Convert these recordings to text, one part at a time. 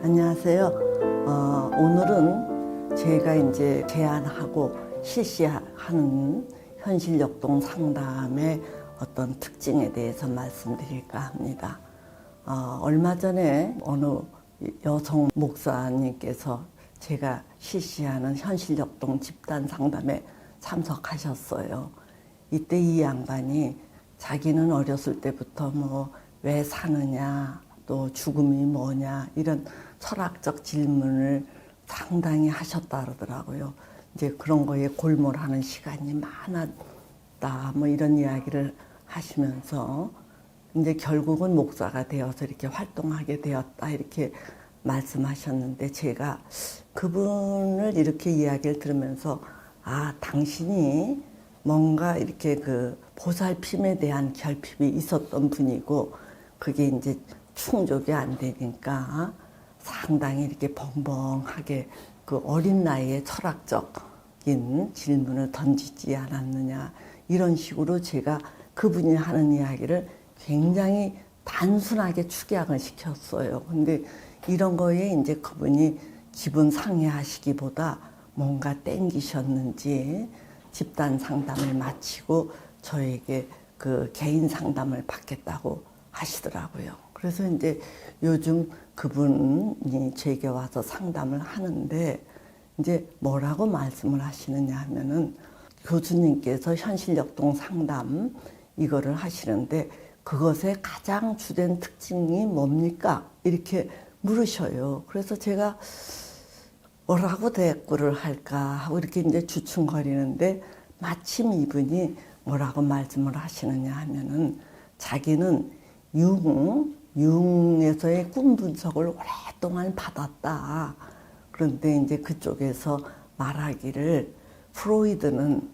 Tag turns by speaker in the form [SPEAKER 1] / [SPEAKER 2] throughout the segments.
[SPEAKER 1] 안녕하세요. 오늘은 제가 이제 제안하고 실시하는 현실역동 상담의 어떤 특징에 대해서 말씀드릴까 합니다. 얼마 전에 어느 여성 목사님께서 제가 실시하는 현실역동 집단 상담에 참석하셨어요. 이때 이 양반이 자기는 어렸을 때부터 왜 사느냐, 또 죽음이 뭐냐, 이런 철학적 질문을 상당히 하셨다 그러더라고요. 이제 그런 거에 골몰하는 시간이 많았다, 이런 이야기를 하시면서 이제 결국은 목사가 되어서 이렇게 활동하게 되었다, 이렇게 말씀하셨는데, 제가 그분을 이렇게 이야기를 들으면서 당신이 뭔가 이렇게 그 보살핌에 대한 결핍이 있었던 분이고, 그게 이제 충족이 안 되니까 상당히 이렇게 벙벙하게 그 어린 나이에 철학적인 질문을 던지지 않았느냐, 이런 식으로 제가 그분이 하는 이야기를 굉장히 단순하게 축약을 시켰어요. 근데 이런 거에 이제 그분이 기분 상해하시기보다 뭔가 땡기셨는지 집단 상담을 마치고 저에게 그 개인 상담을 받겠다고 하시더라고요. 그래서 이제 요즘 그분이 제게 와서 상담을 하는데, 이제 뭐라고 말씀을 하시느냐 하면은, 교수님께서 현실역동 상담 이거를 하시는데 그것의 가장 주된 특징이 뭡니까? 이렇게 물으셔요. 그래서 제가 뭐라고 대꾸를 할까 하고 이렇게 이제 주춤거리는데, 마침 이분이 뭐라고 말씀을 하시느냐 하면은, 자기는 융에서의 꿈 분석을 오랫동안 받았다. 그런데 이제 그쪽에서 말하기를, 프로이드는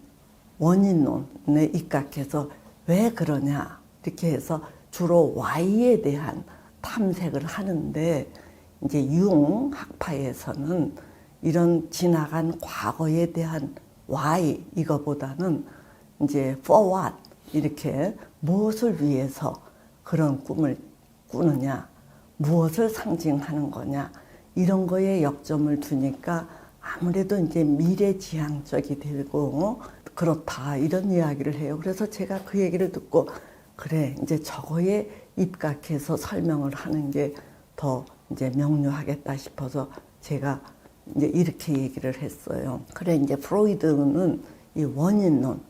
[SPEAKER 1] 원인론에 입각해서 왜 그러냐, 이렇게 해서 주로 Y에 대한 탐색을 하는데, 이제 융 학파에서는 이런 지나간 과거에 대한 why, 이거보다는 이제 for what, 이렇게 무엇을 위해서 그런 꿈을 꾸느냐, 무엇을 상징하는 거냐, 이런 거에 역점을 두니까 아무래도 이제 미래지향적이 되고 그렇다, 이런 이야기를 해요. 그래서 제가 그 얘기를 듣고, 그래, 이제 저거에 입각해서 설명을 하는 게 더 이제 명료하겠다 싶어서 제가 이제 이렇게 얘기를 했어요. 그래, 이제 프로이드는 이 원인론,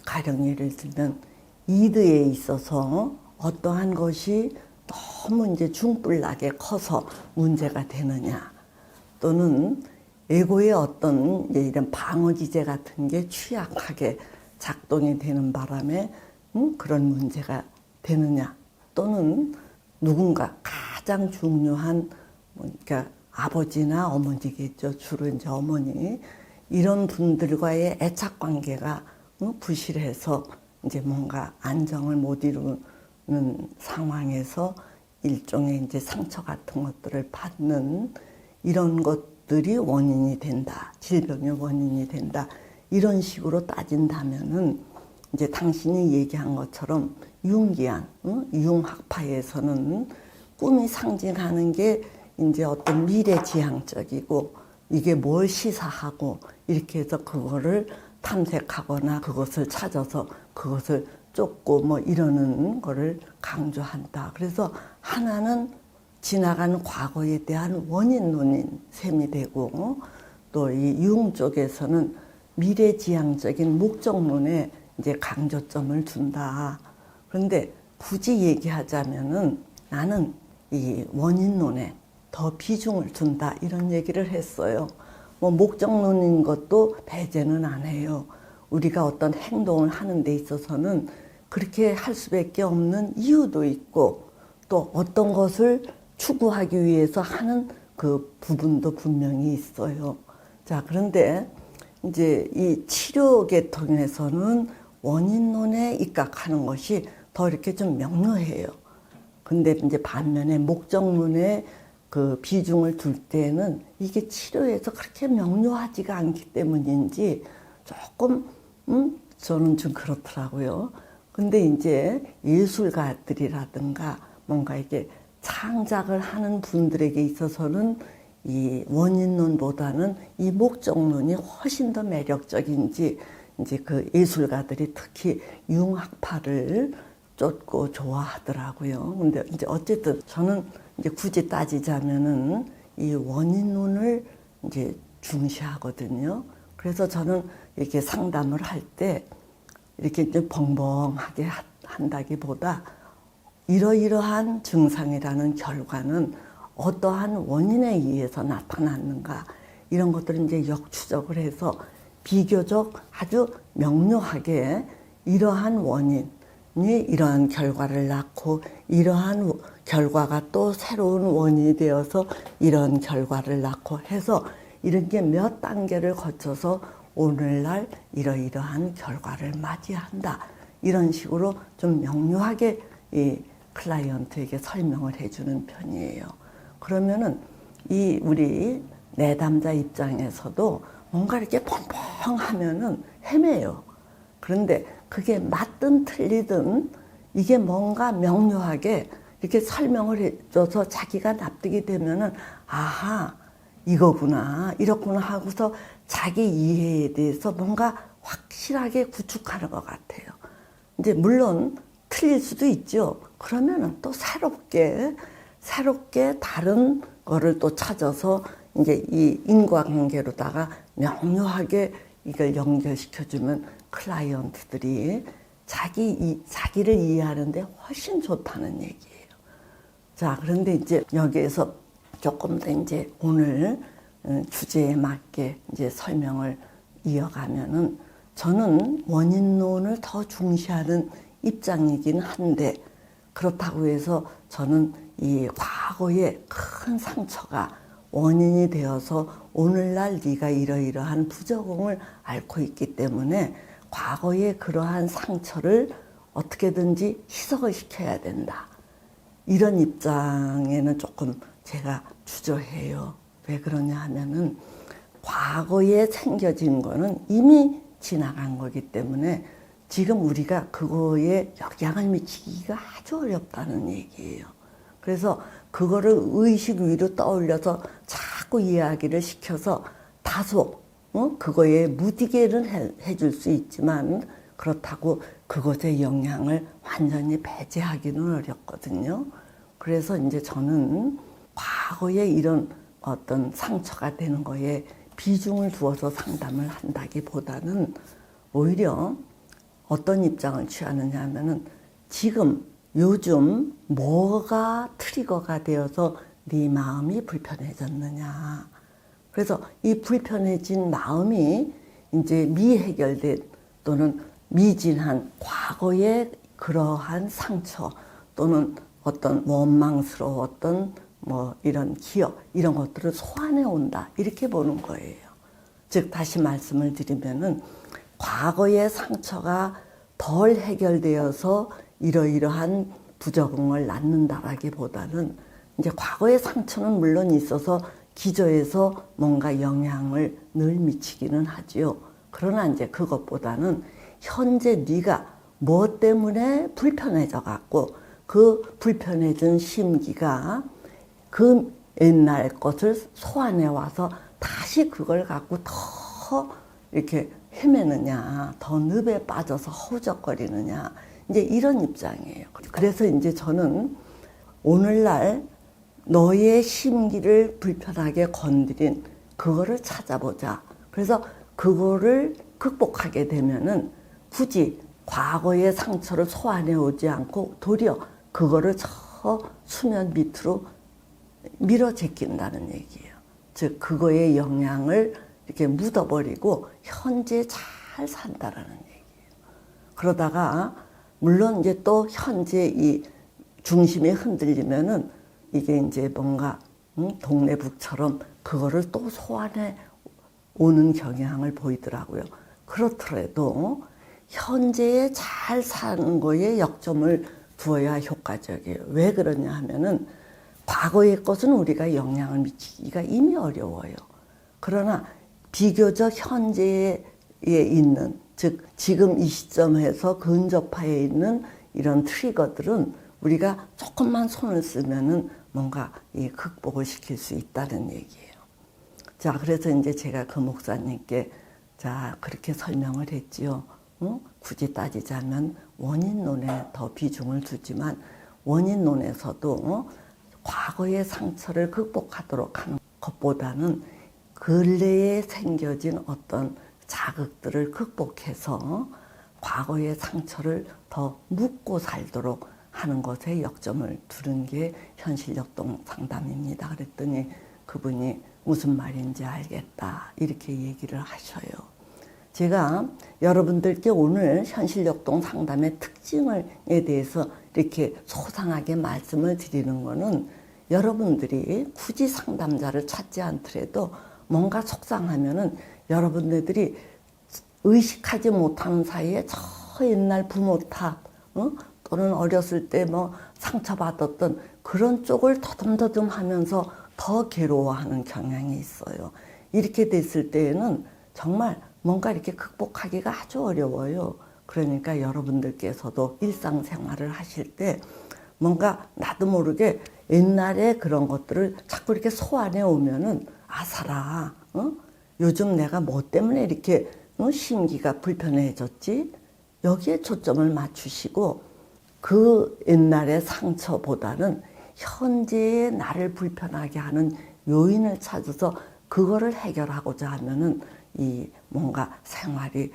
[SPEAKER 1] 가령 예를 들면 이드에 있어서 어떠한 것이 너무 이제 중불나게 커서 문제가 되느냐, 또는 에고의 어떤 이제 이런 방어기제 같은 게 취약하게 작동이 되는 바람에 그런 문제가 되느냐, 또는 누군가 가장 중요한, 그러니까 아버지나 어머니겠죠. 주로 이제 어머니, 이런 분들과의 애착 관계가 부실해서 이제 뭔가 안정을 못 이루는 상황에서 일종의 이제 상처 같은 것들을 받는, 이런 것들이 원인이 된다, 질병의 원인이 된다, 이런 식으로 따진다면은, 이제 당신이 얘기한 것처럼 융기안, 융학파에서는 꿈이 상징하는 게 이제 어떤 미래지향적이고, 이게 뭘 시사하고, 이렇게 해서 그거를 탐색하거나 그것을 찾아서 그것을 쫓고 이러는 거를 강조한다. 그래서 하나는 지나간 과거에 대한 원인론인 셈이 되고, 또 이 융 쪽에서는 미래지향적인 목적론에 이제 강조점을 둔다. 그런데 굳이 얘기하자면은 나는 이 원인론에 더 비중을 둔다, 이런 얘기를 했어요. 목적론인 것도 배제는 안 해요. 우리가 어떤 행동을 하는 데 있어서는 그렇게 할 수밖에 없는 이유도 있고, 또 어떤 것을 추구하기 위해서 하는 그 부분도 분명히 있어요. 자, 그런데 이제 이 치료 계통에서는 원인론에 입각하는 것이 더 이렇게 좀 명료해요. 근데 이제 반면에 목적론에 그 비중을 둘 때는 이게 치료에서 그렇게 명료하지가 않기 때문인지 조금 저는 좀 그렇더라고요. 근데 이제 예술가들이라든가 뭔가 이게 창작을 하는 분들에게 있어서는 이 원인론보다는 이 목적론이 훨씬 더 매력적인지 이제 그 예술가들이 특히 융합파를 쫓고 좋아하더라고요. 근데 이제 어쨌든 저는 이제 굳이 따지자면은 이 원인론을 이제 중시하거든요. 그래서 저는 이렇게 상담을 할 때 이렇게 이제 벙벙하게 한다기보다 이러이러한 증상이라는 결과는 어떠한 원인에 의해서 나타났는가 이런 것들을 이제 역추적을 해서 비교적 아주 명료하게 이러한 원인이 이러한 결과를 낳고 이러한 결과가 또 새로운 원인이 되어서 이런 결과를 낳고 해서 이런 게 몇 단계를 거쳐서 오늘날 이러이러한 결과를 맞이한다. 이런 식으로 좀 명료하게 이 클라이언트에게 설명을 해주는 편이에요. 그러면은 이 우리 내담자 입장에서도 뭔가 이렇게 펑펑하면은 헤매요. 그런데 그게 맞든 틀리든 이게 뭔가 명료하게 이렇게 설명을 해줘서 자기가 납득이 되면은 아하 이거구나 이렇구나 하고서 자기 이해에 대해서 뭔가 확실하게 구축하는 것 같아요. 이제 물론 틀릴 수도 있죠. 그러면은 또 새롭게 다른 거를 또 찾아서 이제 이 인과관계로다가 명료하게 이걸 연결시켜주면 클라이언트들이 자기를 이해하는데 훨씬 좋다는 얘기예요. 자, 그런데 이제 여기에서 조금 더 이제 오늘 주제에 맞게 이제 설명을 이어가면은 저는 원인론을 더 중시하는 입장이긴 한데 그렇다고 해서 저는 이 과거의 큰 상처가 원인이 되어서 오늘날 네가 이러이러한 부적응을 앓고 있기 때문에 과거의 그러한 상처를 어떻게든지 희석을 시켜야 된다. 이런 입장에는 조금 제가 주저해요. 왜 그러냐 하면은 과거에 생겨진 거는 이미 지나간 거기 때문에 지금 우리가 그거에 영향을 미치기가 아주 어렵다는 얘기예요. 그래서 그거를 의식 위로 떠올려서 자꾸 이야기를 시켜서 다소 그거에 무디게는 해줄 수 있지만 그렇다고 그것의 영향을 완전히 배제하기는 어렵거든요. 그래서 이제 저는 과거에 이런 어떤 상처가 되는 거에 비중을 두어서 상담을 한다기보다는 오히려 어떤 입장을 취하느냐 하면은 지금 요즘 뭐가 트리거가 되어서 네 마음이 불편해졌느냐. 그래서 이 불편해진 마음이 이제 미해결된 또는 미진한 과거의 그러한 상처 또는 어떤 원망스러웠던 뭐 이런 기억 이런 것들을 소환해 온다 이렇게 보는 거예요. 즉 다시 말씀을 드리면은 과거의 상처가 덜 해결되어서 이러이러한 부적응을 낳는다라기보다는 이제 과거의 상처는 물론 있어서 기저에서 뭔가 영향을 늘 미치기는 하지요. 그러나 이제 그것보다는 현재 네가 뭐 때문에 불편해져 갖고 그 불편해진 심기가 그 옛날 것을 소환해 와서 다시 그걸 갖고 더 이렇게 헤매느냐, 더 늪에 빠져서 허우적거리느냐, 이제 이런 입장이에요. 그래서 이제 저는 오늘날 너의 심기를 불편하게 건드린 그거를 찾아보자. 그래서 그거를 극복하게 되면은 굳이 과거의 상처를 소환해 오지 않고 도리어 그거를 저 수면 밑으로 밀어 제낀다는 얘기예요. 즉 그거의 영향을 이렇게 묻어버리고 현재 잘 산다라는 얘기예요. 그러다가 물론 이제 또 현재 이 중심이 흔들리면은 이게 이제 뭔가 동네북처럼 그거를 또 소환해 오는 경향을 보이더라고요. 그렇더라도 현재에 잘 사는 거에 역점을 두어야 효과적이에요. 왜 그러냐 하면은 과거의 것은 우리가 영향을 미치기가 이미 어려워요. 그러나 비교적 현재에 있는, 즉 지금 이 시점에서 근접하에 있는 이런 트리거들은 우리가 조금만 손을 쓰면은 뭔가 이 극복을 시킬 수 있다는 얘기예요. 자, 그래서 이제 제가 그 목사님께 자, 그렇게 설명을 했지요. 굳이 따지자면 원인론에 더 비중을 두지만 원인론에서도 과거의 상처를 극복하도록 하는 것보다는 근래에 생겨진 어떤 자극들을 극복해서 과거의 상처를 더 묻고 살도록 하는 것에 역점을 두는 게 현실역동 상담입니다. 그랬더니 그분이 무슨 말인지 알겠다 이렇게 얘기를 하셔요. 제가 여러분들께 오늘 현실역동 상담의 특징에 대해서 이렇게 소상하게 말씀을 드리는 거는 여러분들이 굳이 상담자를 찾지 않더라도 뭔가 속상하면은 여러분들이 의식하지 못하는 사이에 저 옛날 부모 탓, 또는 어렸을 때 뭐 상처받았던 그런 쪽을 더듬더듬 하면서 더 괴로워하는 경향이 있어요. 이렇게 됐을 때에는 정말 뭔가 이렇게 극복하기가 아주 어려워요. 그러니까 여러분들께서도 일상생활을 하실 때 뭔가 나도 모르게 옛날에 그런 것들을 자꾸 이렇게 소환해 오면은 아사라, 요즘 내가 뭐 때문에 이렇게 심기가 불편해졌지? 여기에 초점을 맞추시고 그 옛날의 상처보다는 현재의 나를 불편하게 하는 요인을 찾아서 그거를 해결하고자 하면은 이 뭔가 생활이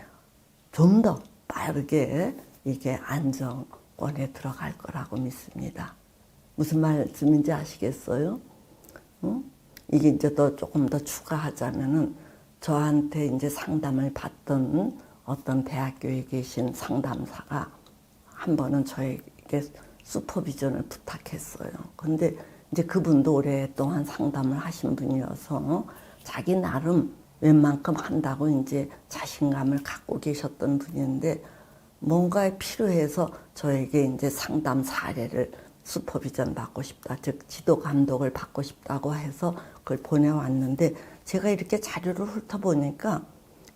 [SPEAKER 1] 좀 더 빠르게 이게 안정권에 들어갈 거라고 믿습니다. 무슨 말씀인지 아시겠어요? 이게 이제 또 조금 더 추가하자면은 저한테 이제 상담을 받던 어떤 대학교에 계신 상담사가 한 번은 저에게 슈퍼비전을 부탁했어요. 근데 이제 그분도 오랫동안 상담을 하신 분이어서 자기 나름 웬만큼 한다고 이제 자신감을 갖고 계셨던 분인데 뭔가에 필요해서 저에게 이제 상담 사례를 슈퍼비전 받고 싶다, 즉 지도 감독을 받고 싶다고 해서 그걸 보내왔는데 제가 이렇게 자료를 훑어보니까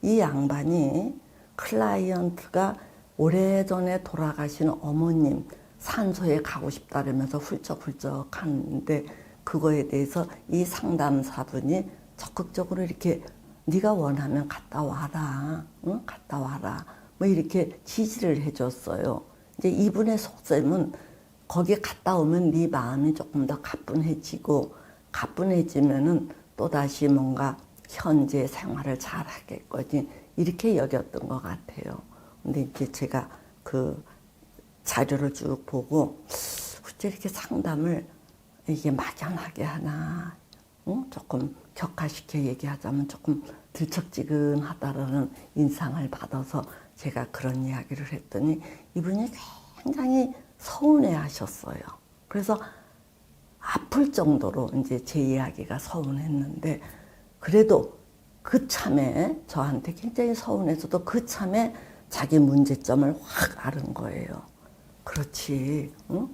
[SPEAKER 1] 이 양반이 클라이언트가 오래전에 돌아가신 어머님 산소에 가고 싶다 그러면서 훌쩍훌쩍 하는데 그거에 대해서 이 상담사분이 적극적으로 이렇게 네가 원하면 갔다 와라, 응? 갔다 와라 뭐 이렇게 지지를 해줬어요. 이제 이분의 속셈은 거기 갔다 오면 네 마음이 조금 더 가뿐해지고 가뿐해지면은 또다시 뭔가 현재 생활을 잘 하겠거니 이렇게 여겼던 것 같아요. 근데 이제 제가 그 자료를 쭉 보고 어째 이렇게 상담을 이게 막연하게 하나, 조금 격화시켜 얘기하자면 조금 들쩍지근하다라는 인상을 받아서 제가 그런 이야기를 했더니 이분이 굉장히 서운해 하셨어요. 그래서 아플 정도로 이제 제 이야기가 서운했는데 그래도 그 참에 저한테 굉장히 서운해서도 그 참에 자기 문제점을 확 아는 거예요. 그렇지, 응?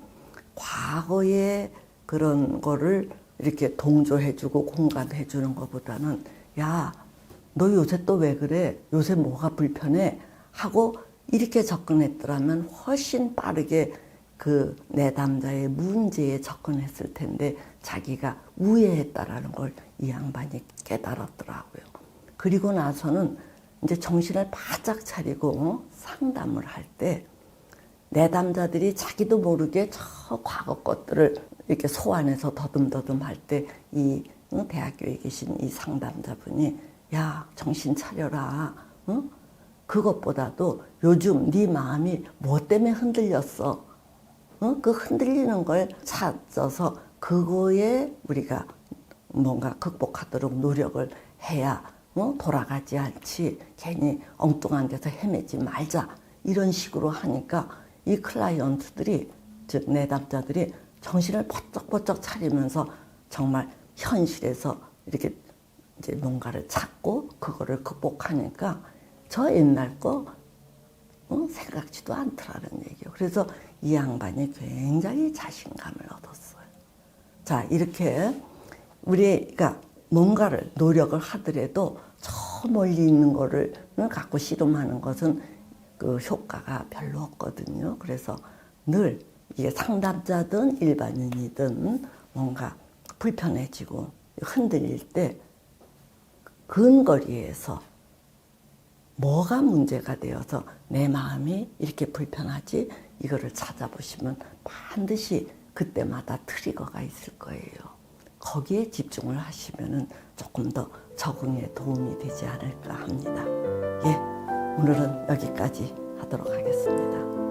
[SPEAKER 1] 과거의 그런 거를 이렇게 동조해주고 공감해주는 것보다는 야, 너 요새 또 왜 그래? 요새 뭐가 불편해? 하고 이렇게 접근했더라면 훨씬 빠르게 그 내담자의 문제에 접근했을 텐데 자기가 우회했다라는 걸 이 양반이 깨달았더라고요. 그리고 나서는 이제 정신을 바짝 차리고 상담을 할 때 내담자들이 자기도 모르게 저 과거 것들을 이렇게 소환해서 더듬더듬 할 때 이 대학교에 계신 이 상담자분이 야, 정신 차려라. 응? 그것보다도 요즘 네 마음이 뭐 때문에 흔들렸어? 그 흔들리는 걸 찾아서 그거에 우리가 뭔가 극복하도록 노력을 해야 돌아가지 않지 괜히 엉뚱한 데서 헤매지 말자 이런 식으로 하니까 이 클라이언트들이 즉 내담자들이 정신을 번쩍번쩍 차리면서 정말 현실에서 이렇게 이제 뭔가를 찾고 그거를 극복하니까 저 옛날 거 생각지도 않더라는 얘기예요. 그래서 이 양반이 굉장히 자신감을 얻었어요. 자, 이렇게 우리가 뭔가를 노력을 하더라도 저 멀리 있는 거를 갖고 씨름하는 것은 그 효과가 별로 없거든요. 그래서 늘 이게 상담자든 일반인이든 뭔가 불편해지고 흔들릴 때 근거리에서 뭐가 문제가 되어서 내 마음이 이렇게 불편하지? 이거를 찾아보시면 반드시 그때마다 트리거가 있을 거예요. 거기에 집중을 하시면 조금 더 적응에 도움이 되지 않을까 합니다. 예, 오늘은 여기까지 하도록 하겠습니다.